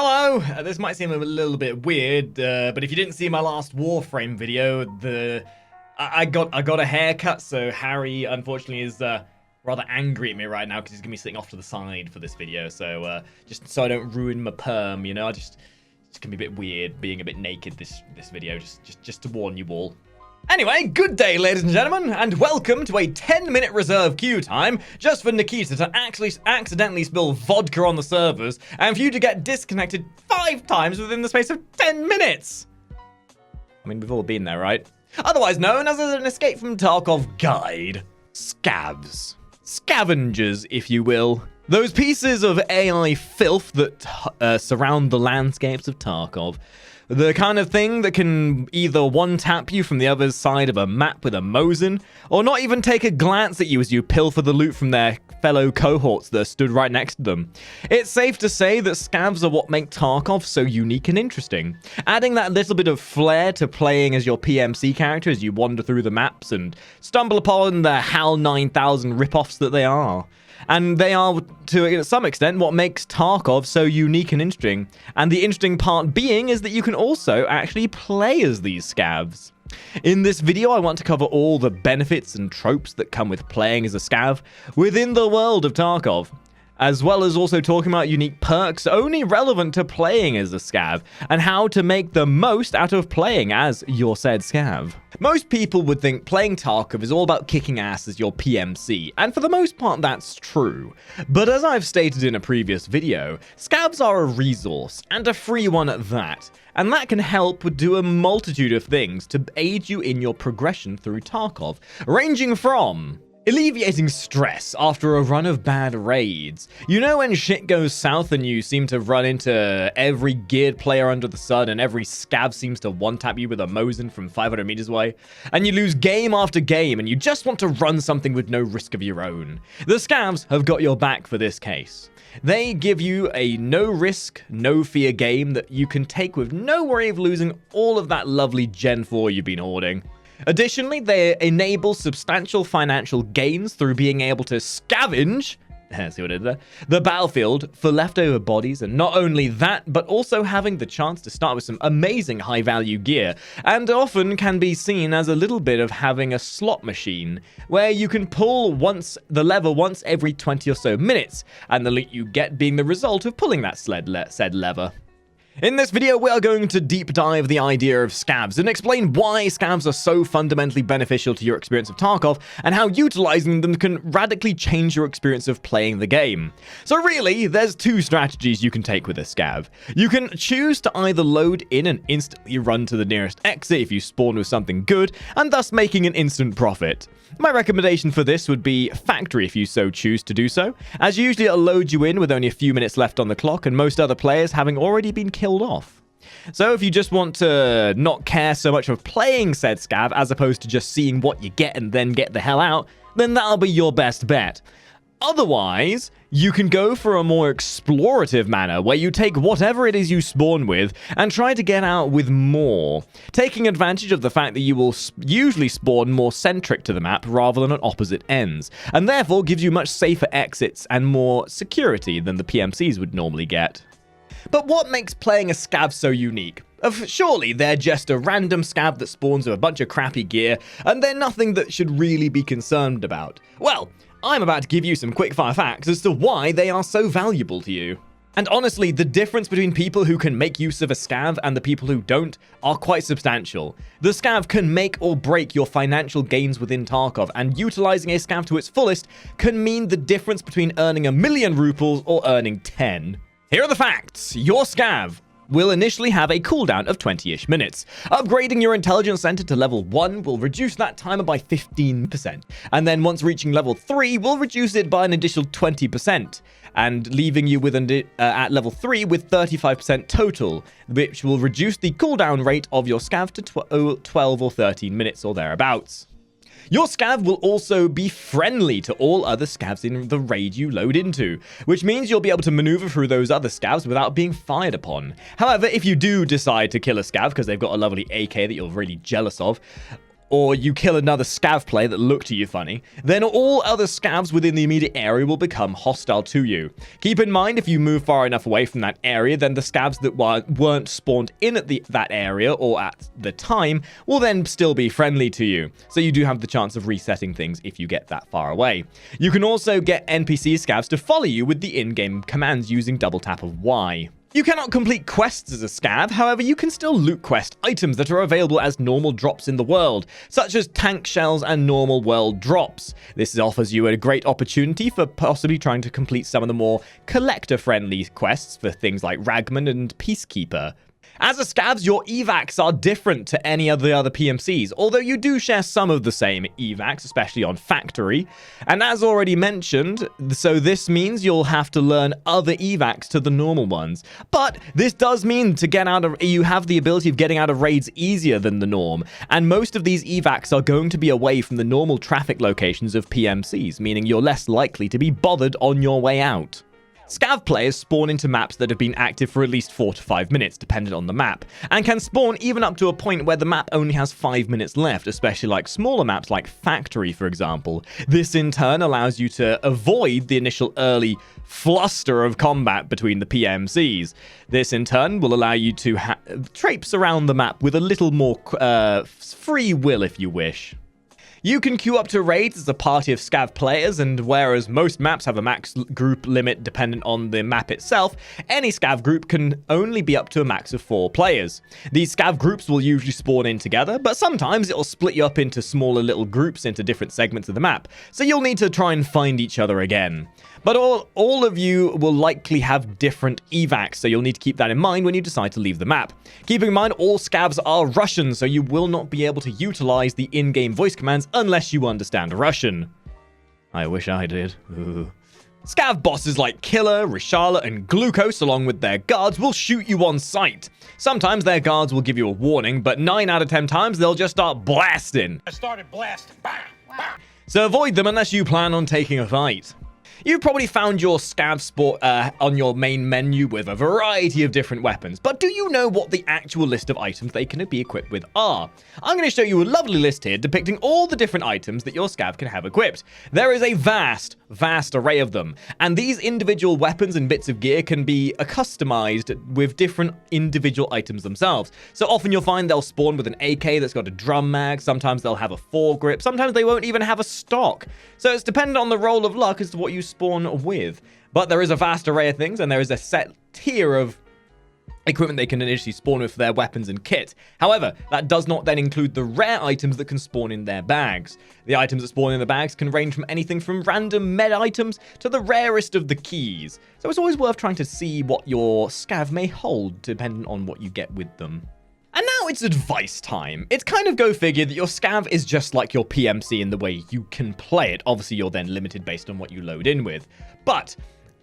Hello! This might seem a little bit weird, but if you didn't see my last Warframe video, I got a haircut, so Harry unfortunately is rather angry at me right now because he's gonna be sitting off to the side for this video. So just so I don't ruin my perm, you know, it's gonna be a bit weird being a bit naked this video, just to warn you all. Anyway, good day, ladies and gentlemen, and welcome to a 10-minute reserve queue time just for Nikita to actually accidentally spill vodka on the servers and for you to get disconnected 5 times within the space of 10 minutes. I mean, we've all been there, right? Otherwise known as an Escape from Tarkov guide. Scavs. Scavengers, if you will. Those pieces of AI filth that surround the landscapes of Tarkov. The kind of thing that can either one-tap you from the other side of a map with a Mosin, or not even take a glance at you as you pilfer the loot from their fellow cohorts that stood right next to them. It's safe to say that Scavs are what make Tarkov so unique and interesting, adding that little bit of flair to playing as your PMC character as you wander through the maps and stumble upon the HAL 9000 ripoffs that they are. And they are, to some extent, what makes Tarkov so unique and interesting. And the interesting part being is that you can also actually play as these Scavs. In this video, I want to cover all the benefits and tropes that come with playing as a Scav within the world of Tarkov, as well as also talking about unique perks only relevant to playing as a Scav, and how to make the most out of playing as your said Scav. Most people would think playing Tarkov is all about kicking ass as your PMC, and for the most part that's true. But as I've stated in a previous video, Scavs are a resource, and a free one at that, and that can help do a multitude of things to aid you in your progression through Tarkov, ranging from alleviating stress after a run of bad raids. You know when shit goes south and you seem to run into every geared player under the sun and every Scav seems to one-tap you with a Mosin from 500 meters away? And you lose game after game and you just want to run something with no risk of your own. The Scavs have got your back for this case. They give you a no-risk, no-fear game that you can take with no worry of losing all of that lovely Gen 4 you've been hoarding. Additionally, they enable substantial financial gains through being able to scavenge see what I did there? The battlefield for leftover bodies, and not only that, but also having the chance to start with some amazing high-value gear, and often can be seen as a little bit of having a slot machine, where you can pull the lever once every 20 or so minutes, and the loot you get being the result of pulling that said lever. In this video, we are going to deep dive the idea of Scavs and explain why Scavs are so fundamentally beneficial to your experience of Tarkov and how utilizing them can radically change your experience of playing the game. So really, there's 2 strategies you can take with a Scav. You can choose to either load in and instantly run to the nearest exit if you spawn with something good, and thus making an instant profit. My recommendation for this would be Factory if you so choose to do so, as usually it'll load you in with only a few minutes left on the clock and most other players having already been killed off. So if you just want to not care so much of playing said Scav as opposed to just seeing what you get and then get the hell out, then that'll be your best bet. Otherwise, you can go for a more explorative manner where you take whatever it is you spawn with and try to get out with more, taking advantage of the fact that you will usually spawn more centric to the map rather than at opposite ends, and therefore gives you much safer exits and more security than the PMCs would normally get. But what makes playing a Scav so unique? Surely they're just a random Scav that spawns with a bunch of crappy gear, and they're nothing that should really be concerned about. Well, I'm about to give you some quickfire facts as to why they are so valuable to you. And honestly, the difference between people who can make use of a Scav and the people who don't are quite substantial. The Scav can make or break your financial gains within Tarkov, and utilizing a Scav to its fullest can mean the difference between earning 1,000,000 rubles or earning 10. Here are the facts. Your Scav will initially have a cooldown of 20-ish minutes. Upgrading your intelligence center to level 1 will reduce that timer by 15%, and then once reaching level 3 will reduce it by an additional 20%, and leaving you with at level 3 with 35% total, which will reduce the cooldown rate of your Scav to 12 or 13 minutes or thereabouts. Your Scav will also be friendly to all other Scavs in the raid you load into, which means you'll be able to maneuver through those other Scavs without being fired upon. However, if you do decide to kill a Scav because they've got a lovely AK that you're really jealous of, or you kill another Scav player that looked at you funny, then all other Scavs within the immediate area will become hostile to you. Keep in mind, if you move far enough away from that area, then the Scavs that weren't spawned in at that area or at the time will then still be friendly to you. So you do have the chance of resetting things if you get that far away. You can also get NPC Scavs to follow you with the in-game commands using double tap of Y. You cannot complete quests as a Scav, however you can still loot quest items that are available as normal drops in the world, such as tank shells and normal world drops. This offers you a great opportunity for possibly trying to complete some of the more collector-friendly quests for things like Ragman and Peacekeeper. As a Scavs, your evacs are different to any of the other PMCs, although you do share some of the same evacs, especially on Factory. And as already mentioned, so this means you'll have to learn other evacs to the normal ones. But this does mean you have the ability of getting out of raids easier than the norm, and most of these evacs are going to be away from the normal traffic locations of PMCs, meaning you're less likely to be bothered on your way out. Scav players spawn into maps that have been active for at least 4 to 5 minutes, depending on the map, and can spawn even up to a point where the map only has 5 minutes left, especially like smaller maps like Factory, for example. This in turn allows you to avoid the initial early fluster of combat between the PMCs. This in turn will allow you to traipse around the map with a little more free will, if you wish. You can queue up to raids as a party of Scav players, and whereas most maps have a max group limit dependent on the map itself, any Scav group can only be up to a max of 4 players. These Scav groups will usually spawn in together, but sometimes it'll split you up into smaller little groups into different segments of the map, so you'll need to try and find each other again. But all of you will likely have different evacs, so you'll need to keep that in mind when you decide to leave the map. Keep in mind, all Scavs are Russian, so you will not be able to utilize the in-game voice commands unless you understand Russian. I wish I did. Ooh. Scav bosses like Killer, Rishala, and Glucose, along with their guards, will shoot you on sight. Sometimes their guards will give you a warning, but 9 out of 10 times they'll just start blasting. I started blasting. Bam, bam. So avoid them unless you plan on taking a fight. You've probably found your Scav sport on your main menu with a variety of different weapons, but do you know what the actual list of items they can be equipped with are? I'm going to show you a lovely list here depicting all the different items that your Scav can have equipped. There is a vast array of them, and these individual weapons and bits of gear can be customized with different individual items themselves. So often you'll find they'll spawn with an AK that's got a drum mag, sometimes they'll have a foregrip, sometimes they won't even have a stock. So it's dependent on the roll of luck as to what you spawn with. But there is a vast array of things, and there is a set tier of equipment they can initially spawn with for their weapons and kit. However, that does not then include the rare items that can spawn in their bags. The items that spawn in the bags can range from anything from random med items to the rarest of the keys. So it's always worth trying to see what your Scav may hold, depending on what you get with them. And now it's advice time. It's kind of go figure that your Scav is just like your PMC in the way you can play it. Obviously, you're then limited based on what you load in with. But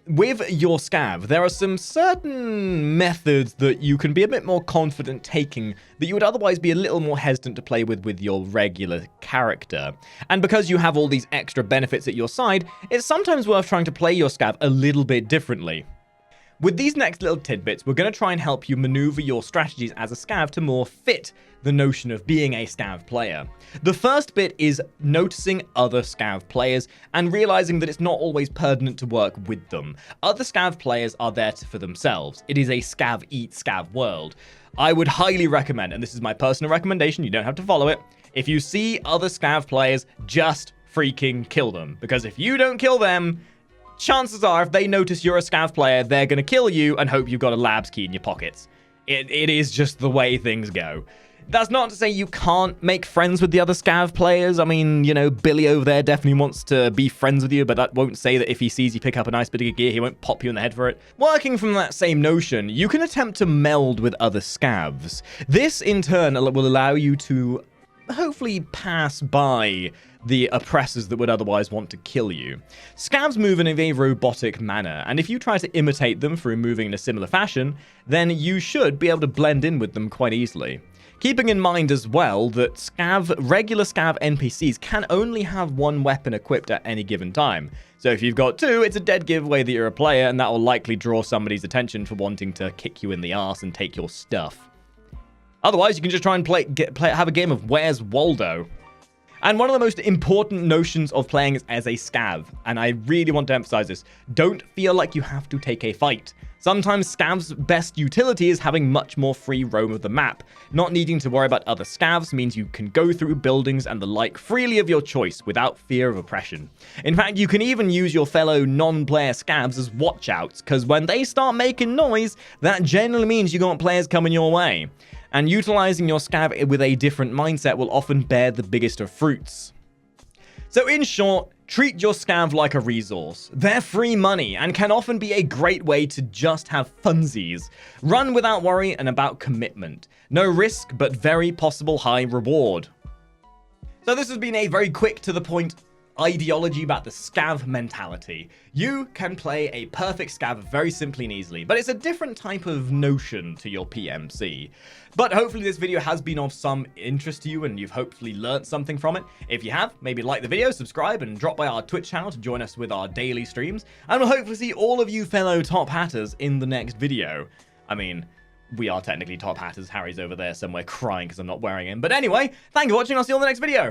with your Scav, there are some certain methods that you can be a bit more confident taking that you would otherwise be a little more hesitant to play with your regular character. And because you have all these extra benefits at your side, it's sometimes worth trying to play your Scav a little bit differently. With these next little tidbits, we're going to try and help you maneuver your strategies as a Scav to more fit the notion of being a Scav player. The first bit is noticing other Scav players and realizing that it's not always pertinent to work with them. Other Scav players are there for themselves. It is a Scav eat Scav world. I would highly recommend, and this is my personal recommendation, you don't have to follow it, if you see other Scav players, just freaking kill them. Because if you don't kill them, chances are, if they notice you're a Scav player, they're going to kill you and hope you've got a labs key in your pockets. It is just the way things go. That's not to say you can't make friends with the other Scav players. I mean, you know, Billy over there definitely wants to be friends with you, but that won't say that if he sees you pick up a nice bit of gear, he won't pop you in the head for it. Working from that same notion, you can attempt to meld with other Scavs. This, in turn, will allow you to hopefully pass by the oppressors that would otherwise want to kill you. Scavs move in a very robotic manner, and if you try to imitate them through moving in a similar fashion, then you should be able to blend in with them quite easily. Keeping in mind as well that regular Scav NPCs can only have one weapon equipped at any given time. So if you've got 2, it's a dead giveaway that you're a player, and that will likely draw somebody's attention for wanting to kick you in the arse and take your stuff. Otherwise, you can just try and have a game of Where's Waldo. And one of the most important notions of playing as a scav, and I really want to emphasize this, don't feel like you have to take a fight. Sometimes Scavs' best utility is having much more free roam of the map. Not needing to worry about other Scavs means you can go through buildings and the like freely of your choice without fear of oppression. In fact, you can even use your fellow non-player Scavs as watchouts, because when they start making noise, that generally means you got players coming your way. And utilizing your Scav with a different mindset will often bear the biggest of fruits. So in short, treat your Scav like a resource. They're free money and can often be a great way to just have funsies. Run without worry and about commitment. No risk, but very possible high reward. So this has been a very quick to the point ideology about the Scav mentality. You can play a perfect Scav very simply and easily, but it's a different type of notion to your PMC. But hopefully this video has been of some interest to you and you've hopefully learned something from it. If you have, maybe like the video, subscribe, and drop by our Twitch channel to join us with our daily streams. And we'll hopefully see all of you fellow top hatters in the next video. I mean, we are technically top hatters. Harry's over there somewhere crying because I'm not wearing him. But anyway, thank you for watching. I'll see you on the next video.